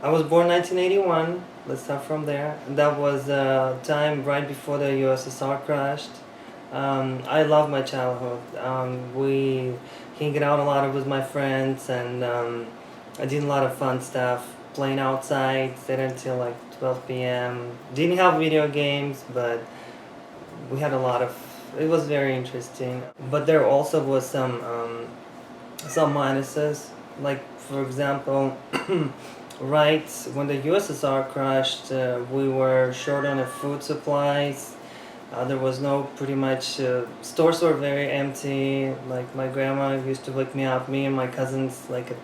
I was born 1981. Let's start from there. That was time right before the USSR crashed. I love my childhood. We hanging out a lot with my friends, and I did a lot of fun stuff. Playing outside, stayed until like 12 p.m. Didn't have video games, but we had a lot of. It was very interesting. But there also was some minuses. Like for example, right when the USSR crashed, we were short on the food supplies. There was no pretty much stores were very empty. Like my grandma used to wake me up, me and my cousins, like at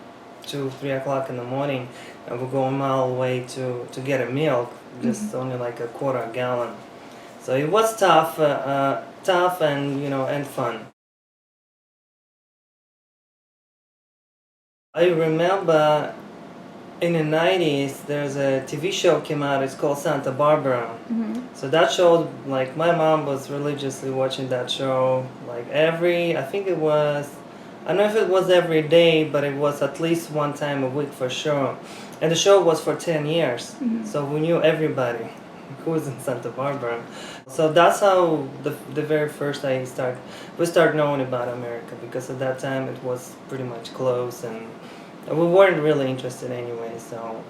2, 3 o'clock in the morning, and we'd go a mile away to get a milk, just only like a quarter gallon. So it was tough and and fun. I remember in the 90s there's a TV show came out. It's called Santa Barbara. So that show, like my mom was religiously watching that show, like I think it was, I don't know if it was every day, but it was at least one time a week for sure. And the show was for 10 years, so we knew everybody who was in Santa Barbara. So that's how the very first we start knowing about America, because at that time it was pretty much closed, and we weren't really interested anyway. So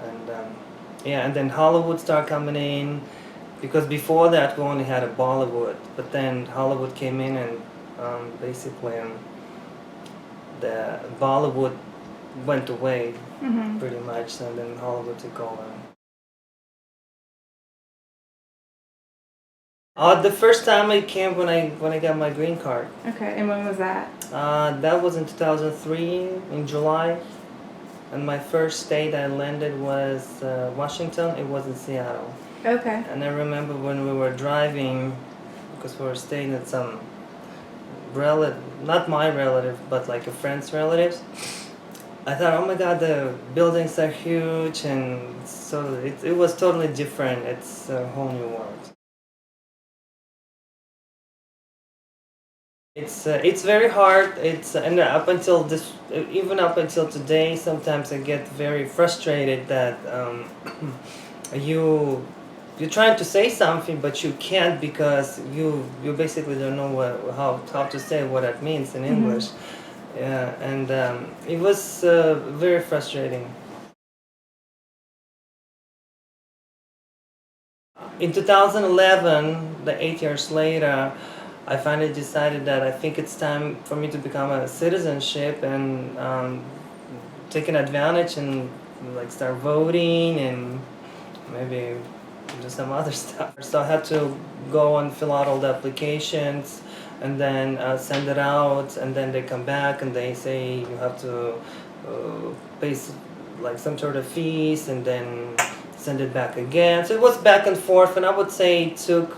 yeah, and then Hollywood started coming in, because before that we only had a Bollywood, but then Hollywood came in, and basically the Bollywood went away pretty much, and then Hollywood took over. The first time I came when I got my green card. Okay, and when was that? That was in 2003 in July, and my first state I landed was Washington. It was in Seattle. Okay. And I remember when we were driving, because we were staying at some relative, not my relative, but like a friend's relatives. I thought, oh my God, the buildings are huge, and so it was totally different. It's a whole new world. It's very hard. It's and up until this, even up until today, sometimes I get very frustrated that you you're trying to say something, but you can't, because you basically don't know how to say what that means in English. Yeah, and it was very frustrating. In 2011, the 8 years later, I finally decided that I think it's time for me to become a citizenship, and taking advantage and like start voting and maybe do some other stuff. So I had to go and fill out all the applications, and then send it out, and then they come back and they say you have to pay like some sort of fees, and then send it back again. So it was back and forth, and I would say it took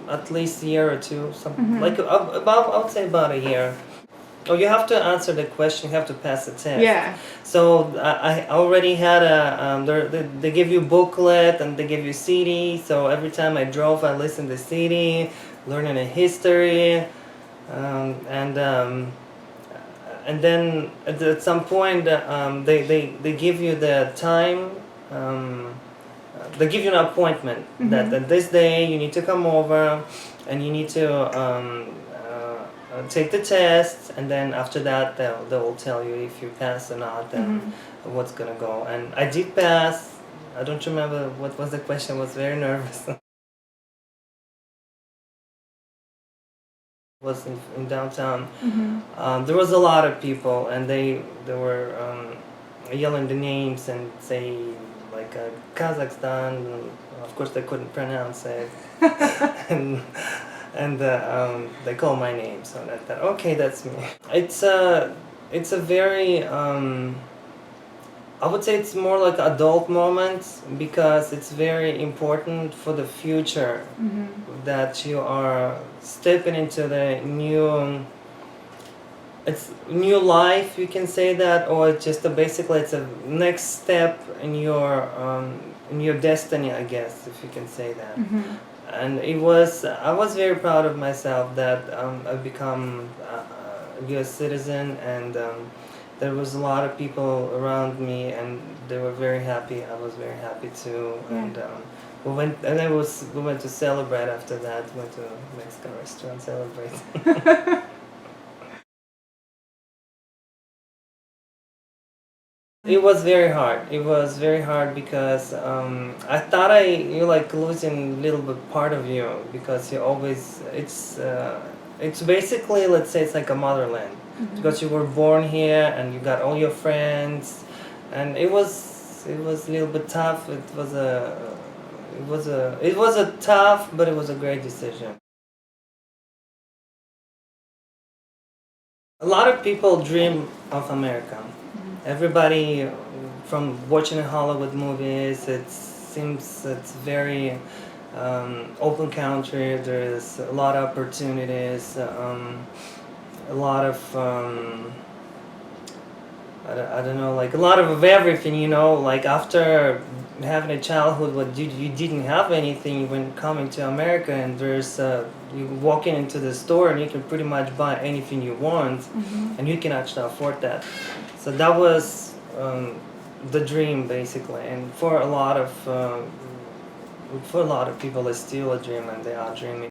at least a year or two, something like about, I would say about a year. Oh, you have to answer the question. You have to pass the test. Yeah. So I already had they give you booklet, and they give you CD. So every time I drove, I listened to CD, learning the history, and then at some point they give you the time. They give you an appointment that this day you need to come over, and you need to take the test, and then after that they'll tell you if you pass or not, and what's gonna go. And I did pass. I don't remember what was the question. I was very nervous. Was in downtown. There was a lot of people, and they were yelling the names and say like Kazakhstan. Of course, they couldn't pronounce it, and they called my name. So I thought, okay, that's me. It's a very I would say it's more like adult moments, because it's very important for the future that you are stepping into the new life, you can say that, or just basically it's a next step in your destiny, I guess, if you can say that. And I was very proud of myself that I've become a U.S. citizen, and there was a lot of people around me, and they were very happy. I was very happy too, and we went to celebrate after that. Went to a Mexican restaurant, celebrate. It was very hard. It was very hard because I thought you like losing a little bit part of you, because you always it's basically, let's say, it's like a motherland, because you were born here and you got all your friends, and it was a little bit tough. It was a tough, but it was a great decision. A lot of people dream of America. Everybody, from watching Hollywood movies, it seems it's very open country. There's a lot of opportunities, a lot of I don't know, like a lot of everything. Like after having a childhood, what you didn't have anything when coming to America, and there's you walking into the store and you can pretty much buy anything you want, and you can actually afford that. So that was the dream, basically, and for a lot of people, it's still a dream, and they are dreaming.